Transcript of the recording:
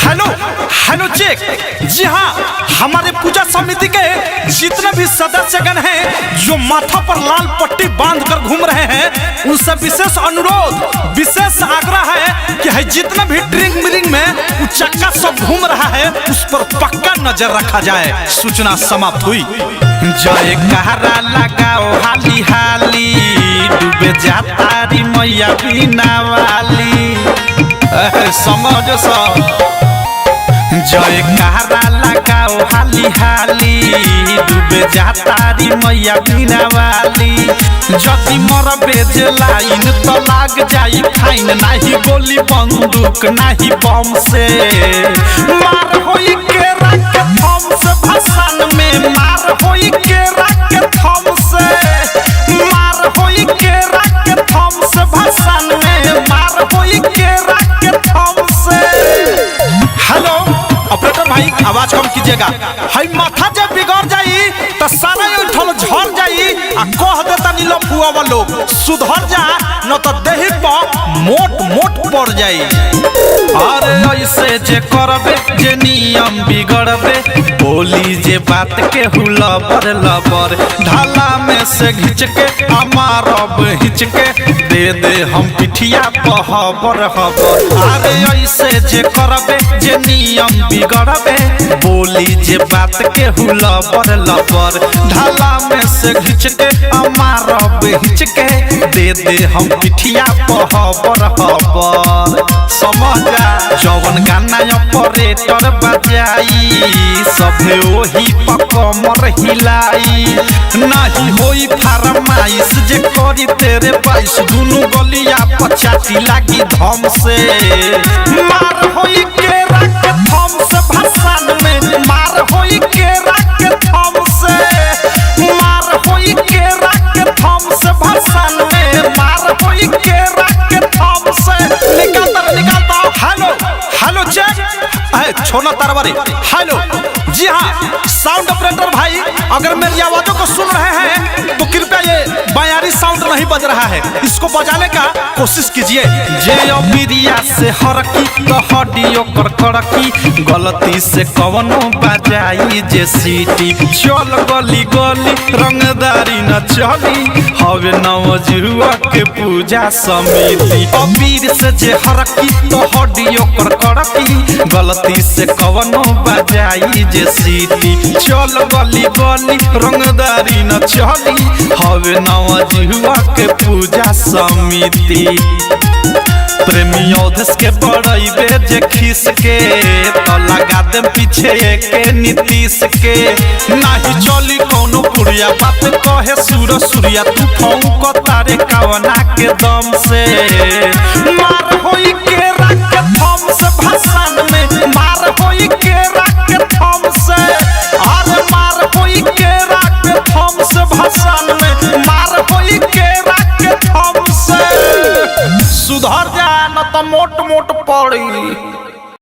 Hello hello check. जी हाँ, हमारे पूजा समिति के जितने भी सदस्यगण हैं जो माथा पर लाल पट्टी बांधकर घूम रहे हैं, उनसे विशेष अनुरोध, विशेष आग्रह है कि है जितना भी ड्रिंक मिलिंग में चक्का सब घूम रहा है उस पर पक्का नजर रखा जाए। सूचना समाप्त हुई। जय कहरा लगाओ हाली हाली, डूबे जाता री मैया बिना वाली। समझ सब। जय कहरा लगाओ हाली हाली, डूबे जाता री मैया बिना वाली। जदि मर बेज लाइन तो लाग जाई फाइन, नाही गोली बंदूक नाही बम से मार होई के रख थम से भसान में, मार होई के रख थम से, मार होई के रख थम से भसान में, मार होई के रख थम से। हेलो ऑपरेटर भाई, आवाज कम कीजिएगा। हाई माथा जब बिगड़ जाई तो सारा उठल झड़ जाई आ कह देता नीलो फुआ वाला लोग सुधर जा, न तो देही पर मोट मोट पड़ जाई। अरे ऐसे जे करबे जे नियम बिगड़बे, बोली जे बात के हुलबर लबर, ढाला में से घिंच के अमारब हिंच के दे दे हम पिठिया पहबर हबर। अरे ऐसे जे करबे जे नियम बिगड़बे, बोली जे बात के हुलबर लबर, ढाला में से घिंच के अमारब हिंच के दे दे हम पिठिया पहबर हबर। समझ जवन गाना ऑपरेटर बजाई, सभे ओही पकमर हिलाई, नहीं होई फरमाइश जे करी तेरे बाईस, दुनु गलिया पचाटी लागी धम से, मार होई के रख थम से भसान में, मार होई के रख थम से, मार होई के रख थम से भसान में, मार होई के रख थम से। निकालता हेलो हेलो चेक। छोना तरवारी हेलो। जी हाँ, साउंड ऑपरेटर भाई, अगर मेरी आवाजों को सुन रहे हैं तो कृपया ये बयारी साउंड नहीं बज रहा है, इसको बजाने का कोशिश कीजिए। जे अबिरिया से हरकी तो हडियो कर करकी, गलती से कवनो बजाई जे सीटी, चल गली गली रंगदारी न चली, हवे नवजुआ के पूजा समिति। अबीर से जे हरकी तो हडियो कर करकी, गलती से कवनो बजाई जे सीटी, चल गली गली रंगदारी न चली, हवे नवजुआ के पूजा समिति। प्रेमी औधस के बड़ाई जे खीस के, तो लगा दे पीछे के नीतीश के, नाही चली कौनो पुड़िया बात कहे सूर सूर्या, तू फौक तारे कवना के दम से, मार होई के रख थम से भसान में, मार होई के रख थम से, अरे मार होई के रख थम से भसान में, मार होई के रख थम से। सुधर जा न तो मोट मोट पड़ी।